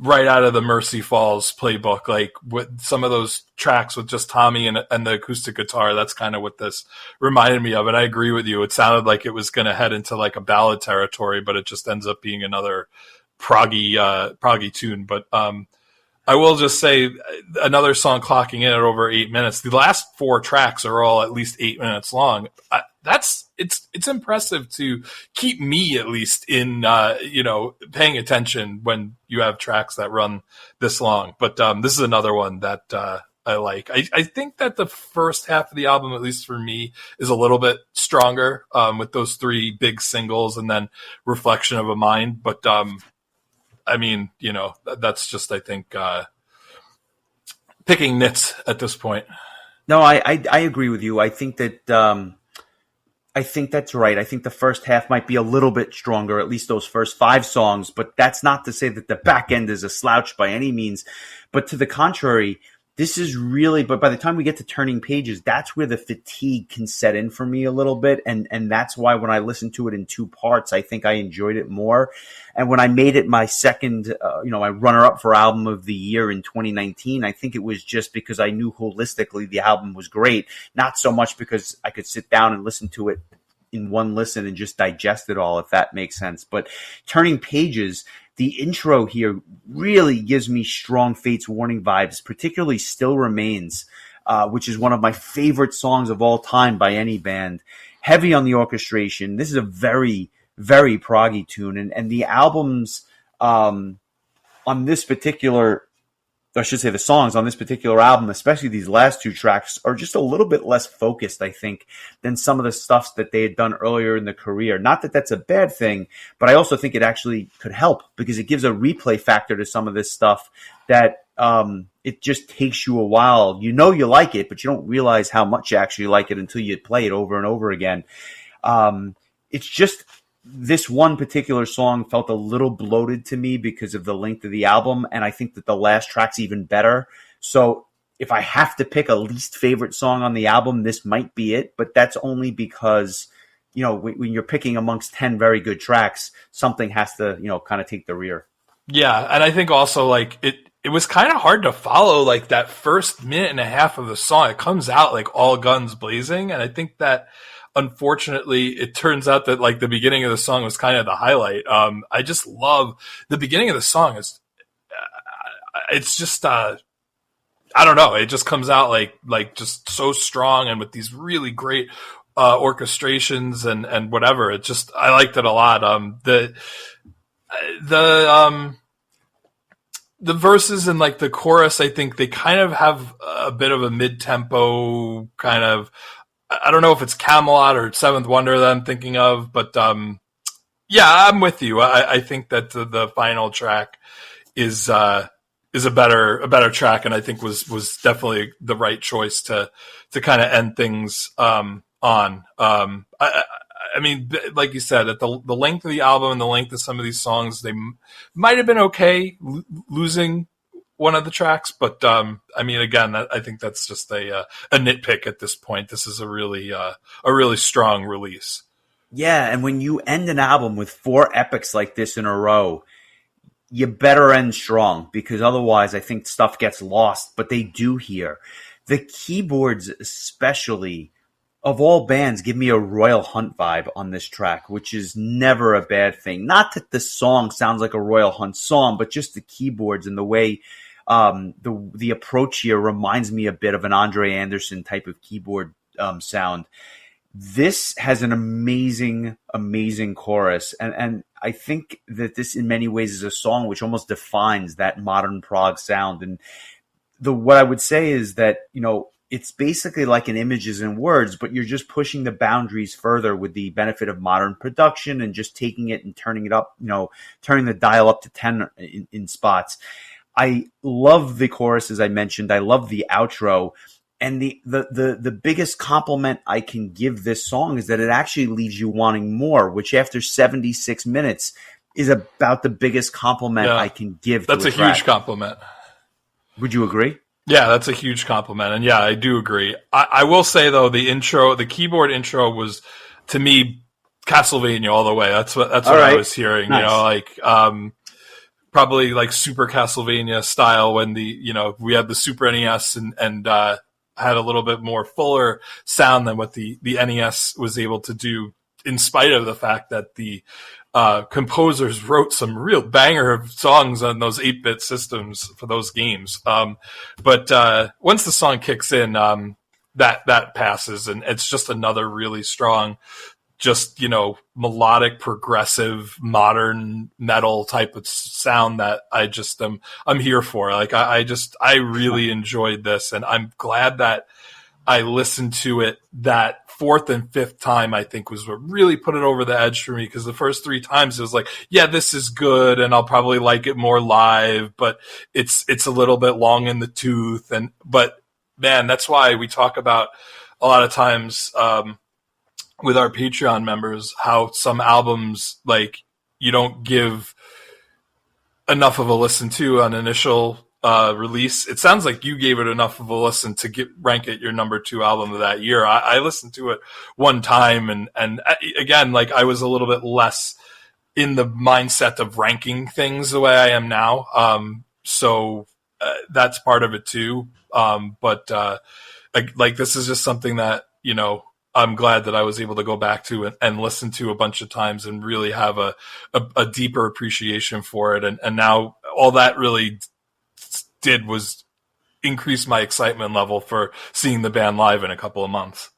right out of the Mercy Falls playbook. Like with some of those tracks with just Tommy and the acoustic guitar, that's kind of what this reminded me of. And I agree with you. It sounded like it was going to head into like a ballad territory, but it just ends up being another proggy tune. But I will just say another song clocking in at over 8 minutes. The last 4 tracks are all at least 8 minutes long. It's impressive to keep me at least in paying attention when you have tracks that run this long. But this is another one that I like. I think that the first half of the album, at least for me, is a little bit stronger with those 3 big singles and then Reflection of a Mind. But that's just, I think, picking nits at this point. No, I agree with you. I think that I think that's right. I think the first half might be a little bit stronger, at least those first 5 songs, but that's not to say that the back end is a slouch by any means. But to the contrary, this is really, but by the time we get to Turning Pages, that's where the fatigue can set in for me a little bit. And that's why when I listened to it in 2 parts, I think I enjoyed it more. And when I made it my second, my runner-up for album of the year in 2019, I think it was just because I knew holistically the album was great, not so much because I could sit down and listen to it in one listen and just digest it all, if that makes sense. But Turning Pages, the intro here really gives me strong Fates Warning vibes, particularly Still Remains, which is one of my favorite songs of all time by any band. Heavy on the orchestration. This is a very, very proggy tune. And the albums on this particular, I should say the songs on this particular album, especially these last two tracks, are just a little bit less focused, I think, than some of the stuff that they had done earlier in the career. Not that that's a bad thing, but I also think it actually could help because it gives a replay factor to some of this stuff that it just takes you a while. You know you like it, but you don't realize how much you actually like it until you play it over and over again. It's just this one particular song felt a little bloated to me because of the length of the album, and I think that the last track's even better. So if I have to pick a least favorite song on the album, this might be it, but that's only because, you know, when you're picking amongst 10 very good tracks, something has to, you know, kind of take the rear. Yeah, and I think also, like, it was kind of hard to follow, like, that first minute and a half of the song. It comes out, like, all guns blazing, and I think that unfortunately, it turns out that like the beginning of the song was kind of the highlight. I just love the beginning of the song. It's just I don't know. It just comes out like just so strong and with these really great orchestrations and whatever. It just I liked it a lot. The verses and like the chorus, I think they kind of have a bit of a mid-tempo kind of. I don't know if it's Camelot or Seventh Wonder that I'm thinking of, but yeah, I'm with you. I think that the final track is a better track, and I think was definitely the right choice to kind of end things on. I mean, like you said, at the length of the album and the length of some of these songs, they might have been okay losing one of the tracks, but I mean, again, I think that's just a nitpick at this point. This is a really strong release. Yeah, and when you end an album with 4 epics like this in a row, you better end strong because otherwise, I think stuff gets lost. But they do here. The keyboards, especially of all bands, give me a Royal Hunt vibe on this track, which is never a bad thing. Not that the song sounds like a Royal Hunt song, but just the keyboards and the way. The approach here reminds me a bit of an Andre Anderson type of keyboard sound. This has an amazing, amazing chorus, and I think that this in many ways is a song which almost defines that modern prog sound. And what I would say is that, you know, it's basically like an images and words, but you're just pushing the boundaries further with the benefit of modern production and just taking it and turning it up, you know, turning the dial up to 10 in spots. I love the chorus, as I mentioned. I love the outro. And the biggest compliment I can give this song is that it actually leaves you wanting more, which after 76 minutes is about the biggest compliment I can give to a track. That's a huge compliment. Would you agree? Yeah, that's a huge compliment. And yeah, I do agree. I will say, though, the keyboard intro was, to me, Castlevania all the way. That's what I was hearing. Nice. You know, like probably like Super Castlevania style when we had the Super NES and had a little bit more fuller sound than what the NES was able to do, in spite of the fact that the composers wrote some real banger of songs on those 8-bit systems for those games. But once the song kicks in, that passes, and it's just another really strong, just, you know, melodic, progressive, modern metal type of sound that I just I'm here for. Like I really enjoyed this, and I'm glad that I listened to it that 4th and 5th time. I think was what really put it over the edge for me, because the first 3 times it was like, yeah, this is good, and I'll probably like it more live, but it's a little bit long in the tooth. But man, that's why we talk about a lot of times with our Patreon members how some albums, like, you don't give enough of a listen to on initial release. It sounds like you gave it enough of a listen to rank it your number 2 album of that year. I listened to it one time, and again, like, I was a little bit less in the mindset of ranking things the way I am now. So that's part of it too. But like, this is just something that, you know, I'm glad that I was able to go back to and listen to a bunch of times and really have a deeper appreciation for it. And now all that really did was increase my excitement level for seeing the band live in a couple of months.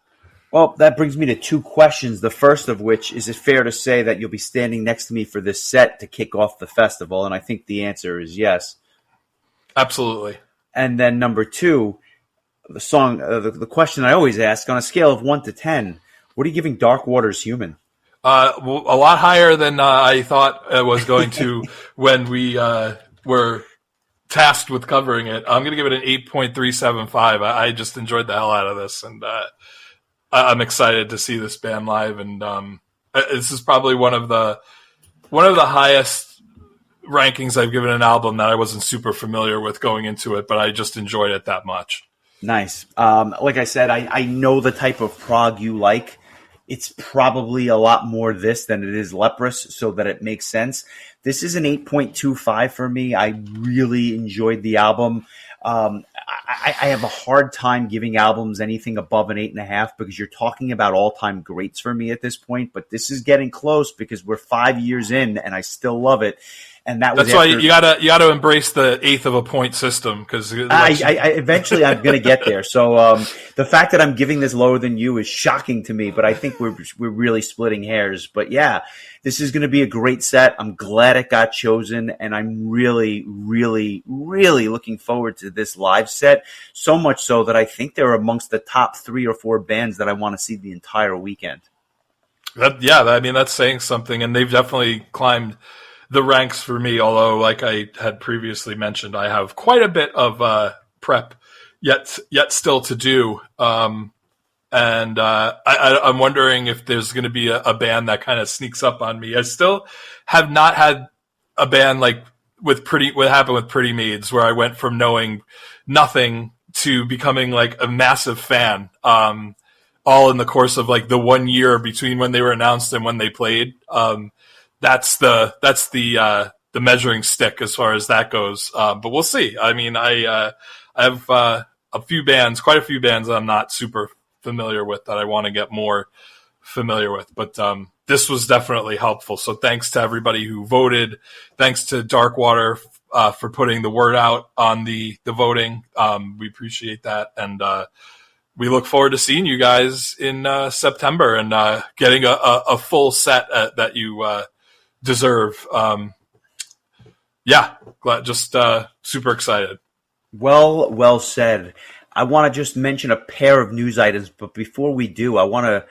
Well, that brings me to two questions. The first of which, is it fair to say that you'll be standing next to me for this set to kick off the festival? And I think the answer is yes. Absolutely. And then number two, the song, the question I always ask, on a scale of 1 to 10, what are you giving Darkwater's Human? A lot higher than I thought it was going to when we were tasked with covering it. I'm going to give it an 8.375. I just enjoyed the hell out of this, and I'm excited to see this band live. And this is probably one of the highest rankings I've given an album that I wasn't super familiar with going into it, but I just enjoyed it that much. Nice. Like I said, I know the type of prog you like. It's probably a lot more this than it is Leprous, so that it makes sense. This is an 8.25 for me. I really enjoyed the album. I have a hard time giving albums anything above an 8.5 because you're talking about all-time greats for me at this point. But this is getting close because we're 5 years in and I still love it. And that's why you gotta embrace the eighth of a point system, because I eventually I'm gonna get there. So the fact that I'm giving this lower than you is shocking to me, but I think we're really splitting hairs. But yeah, this is gonna be a great set. I'm glad it got chosen, and I'm really, really, really looking forward to this live set. So much so that I think they're amongst the top 3 or 4 bands that I want to see the entire weekend. I mean, that's saying something, and they've definitely climbed the ranks for me, although, like I had previously mentioned, I have quite a bit of prep yet still to do. And I'm wondering if there's going to be a band that kind of sneaks up on me. I still have not had a band like what happened with Pretty Maids, where I went from knowing nothing to becoming like a massive fan, all in the course of like the 1 year between when they were announced and when they played. That's the measuring stick as far as that goes. But we'll see. I mean, I have quite a few bands that I'm not super familiar with that I want to get more familiar with. But this was definitely helpful. So thanks to everybody who voted. Thanks to Darkwater for putting the word out on the voting. We appreciate that. And we look forward to seeing you guys in September and getting a full set that you deserve. Super excited. Well said. I want to just mention a pair of news items, but before we do, I want to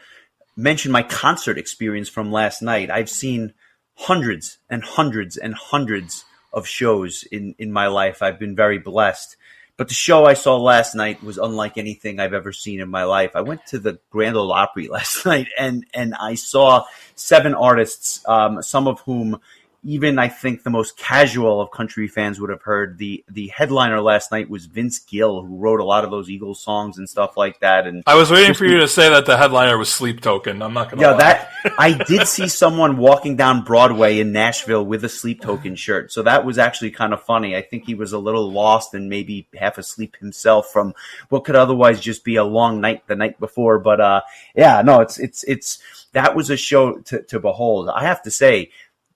mention my concert experience from last night. I've seen hundreds and hundreds and hundreds of shows in my life. I've been very blessed. But the show I saw last night was unlike anything I've ever seen in my life. I went to the Grand Ole Opry last night, and I saw 7 artists, some of whom even I think the most casual of country fans would have heard. The headliner last night was Vince Gill, who wrote a lot of those Eagles songs and stuff like that. And I was waiting for you to say that the headliner was Sleep Token. I'm not going to lie. That I did see someone walking down Broadway in Nashville with a Sleep Token shirt, so that was actually kind of funny. I think he was a little lost and maybe half asleep himself from what could otherwise just be a long night the night before. But it's that was a show to behold. I have to say,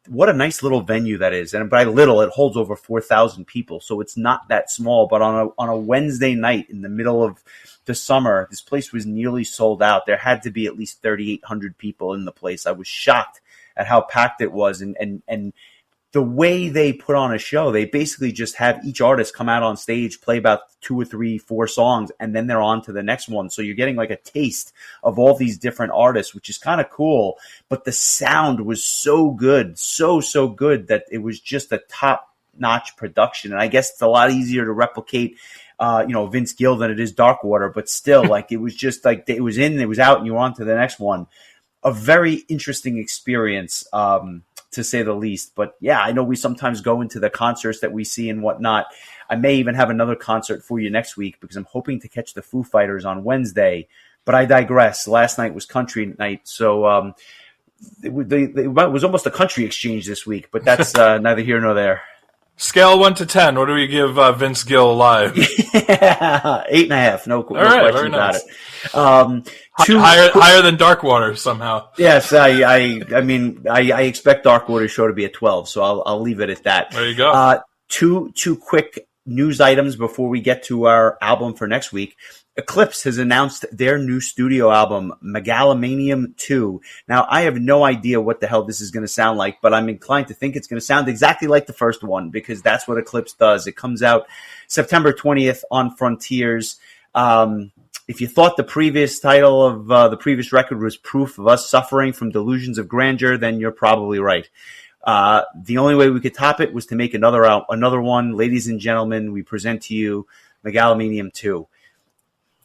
what a nice little venue that is. And by little, it holds over 4,000 people. So it's not that small, but on a Wednesday night in the middle of the summer, this place was nearly sold out. There had to be at least 3,800 people in the place. I was shocked at how packed it was. And the way they put on a show, they basically just have each artist come out on stage, play about 2 or 3, 4 songs, and then they're on to the next one. So you're getting like a taste of all these different artists, which is kind of cool. But the sound was so good, so good that it was just a top-notch production. And I guess it's a lot easier to replicate, Vince Gill than it is Darkwater. But still, like, it was just like it was in, it was out, and you were on to the next one. A very interesting experience, to say the least. But yeah, I know we sometimes go into the concerts that we see and whatnot. I may even have another concert for you next week because I'm hoping to catch the Foo Fighters on Wednesday. But I digress. Last night was country night, so it was almost a country exchange this week. But that's neither here nor there. Scale 1 to 10. What do we give Vince Gill live? 8.5. No right, question very about nice. it. Higher than Darkwater somehow. Yes, I mean, I expect Darkwater's show to be at 12, so I'll leave it at that. There you go. Two quick news items before we get to our album for next week. Eclipse has announced their new studio album, Megalomanium 2. Now, I have no idea what the hell this is going to sound like, but I'm inclined to think it's going to sound exactly like the first one, because that's what Eclipse does. It comes out September 20th on Frontiers. If you thought the previous title of the previous record was proof of us suffering from delusions of grandeur, then you're probably right. The only way we could top it was to make another one. Ladies and gentlemen, we present to you Megalomanium 2.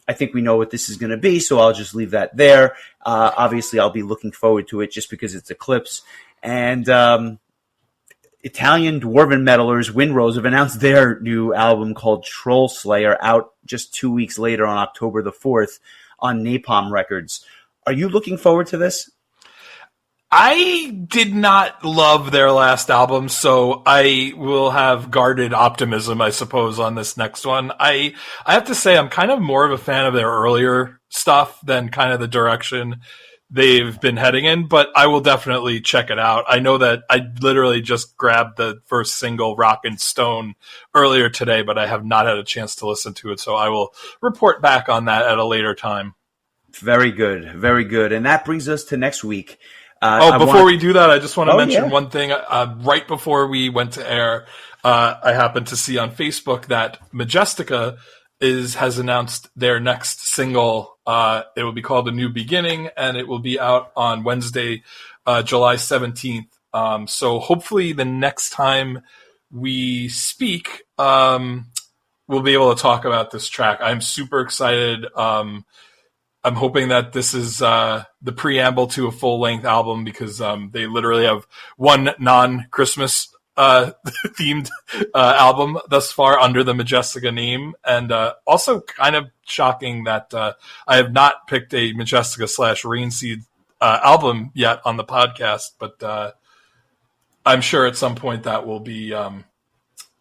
I think we know what this is going to be, so I'll just leave that there. Obviously, I'll be looking forward to it just because it's Eclipse. And Italian dwarven metalers Windrose have announced their new album called Troll Slayer, out just 2 weeks later on October the 4th on Napalm Records. Are you looking forward to this? I did not love their last album, so I will have guarded optimism, I suppose, on this next one. I have to say I'm kind of more of a fan of their earlier stuff than kind of the direction they've been heading in, but I will definitely check it out. I know that I literally just grabbed the first single, Rock and Stone, earlier today, but I have not had a chance to listen to it, so I will report back on that at a later time. Very good, very good. And that brings us to next week. Before we do that, I just want to mention yeah. one thing. Right before we went to air, I happened to see on Facebook that Majestica has announced their next single. It will be called A New Beginning, and it will be out on Wednesday, July 17th. So hopefully the next time we speak, we'll be able to talk about this track. I'm super excited. I'm hoping that this is the preamble to a full-length album, because they literally have one non-Christmas themed album thus far under the Majestica name. And also kind of shocking that I have not picked a Majestica / Rainseed album yet on the podcast, but I'm sure at some point that will be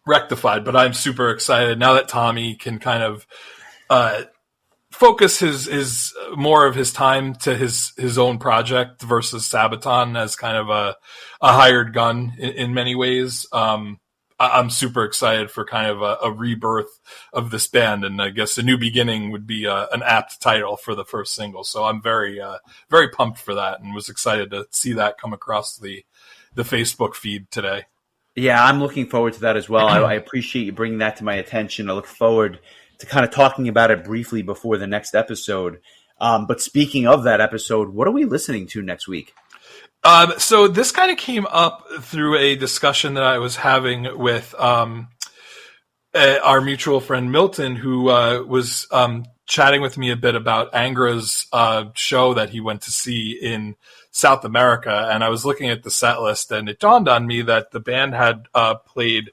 rectified. But I'm super excited now that Tommy can kind of focus his more of his time to his own project versus Sabaton as kind of a hired gun in many ways. I'm super excited for kind of a rebirth of this band, and I guess A New Beginning would be an apt title for the first single. So I'm very very pumped for that, and was excited to see that come across the Facebook feed today. Yeah, I'm looking forward to that as well. I appreciate you bringing that to my attention. I look forward to kind of talking about it briefly before the next episode. But speaking of that episode, what are we listening to next week? So this kind of came up through a discussion that I was having with our mutual friend Milton, who was chatting with me a bit about Angra's show that he went to see in South America. And I was looking at the set list, and it dawned on me that the band had played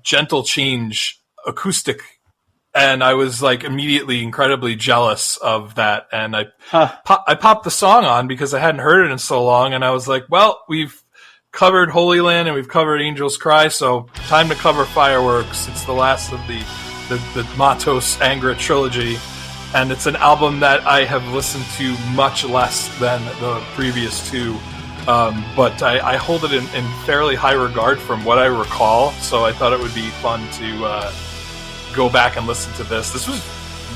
Gentle Change acoustic. And I was like immediately incredibly jealous of that. And I popped the song on because I hadn't heard it in so long. And I was like, well, we've covered Holy Land and we've covered Angels Cry, so time to cover Fireworks. It's the last of the Matos Angra trilogy. And it's an album that I have listened to much less than the previous two. But I hold it in fairly high regard from what I recall. So I thought it would be fun to go back and listen to this. This was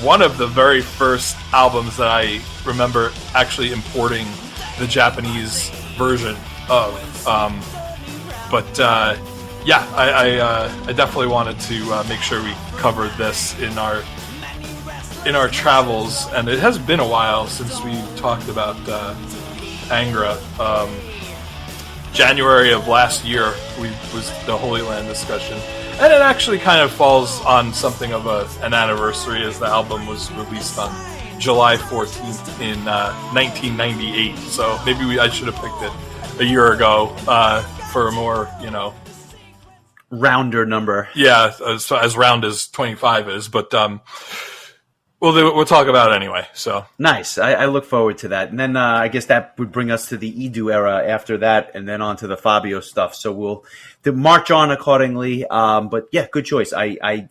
one of the very first albums that I remember actually importing the Japanese version of. I definitely wanted to make sure we covered this in our travels, and it has been a while since we talked about Angra. January of last year was the Holy Land discussion. And it actually kind of falls on something of an anniversary, as the album was released on July 14th in 1998. So maybe I should have picked it a year ago for a more, rounder number. Yeah, as round as 25 is. But We'll talk about it anyway. So Nice. I look forward to that. And then I guess that would bring us to the Edu era after that, and then on to the Fabio stuff. So we'll march on accordingly. But yeah, good choice. I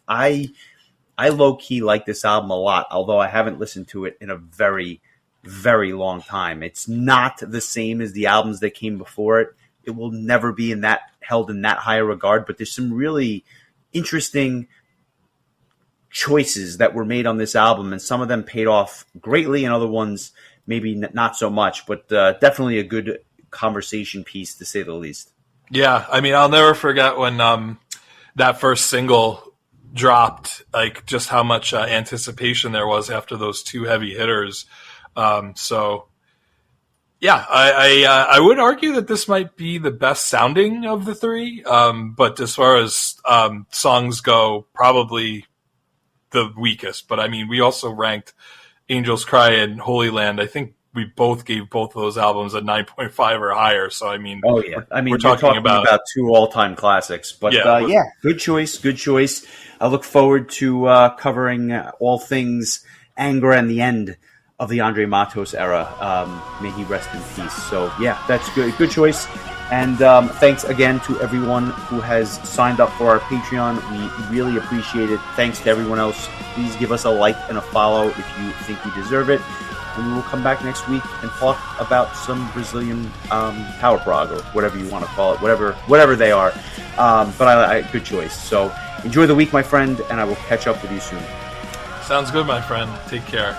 low key like this album a lot, although I haven't listened to it in a very, very long time. It's not the same as the albums that came before it. It will never be held in that high a regard. But there's some really interesting choices that were made on this album, and some of them paid off greatly, and other ones maybe not so much, but definitely a good conversation piece, to say the least. yeah, I mean, I'll never forget when that first single dropped, like just how much anticipation there was after those two heavy hitters. So yeah, I would argue that this might be the best sounding of the three, but as far as songs go, probably the weakest. But I mean, we also ranked Angels Cry and Holy Land. I think we both gave both of those albums a 9.5 or higher. So I mean, oh yeah, I mean, we're talking about two all-time classics. But yeah, good choice. I look forward to covering all things anger and the end of the Andre Matos era. May he rest in peace. So yeah, that's good choice. And thanks again to everyone who has signed up for our Patreon. We really appreciate it. Thanks to everyone else. Please give us a like and a follow if you think we deserve it. And we will come back next week and talk about some Brazilian power prog, or whatever you want to call it, whatever they are. But good choice. So enjoy the week, my friend, and I will catch up with you soon. Sounds good, my friend. Take care.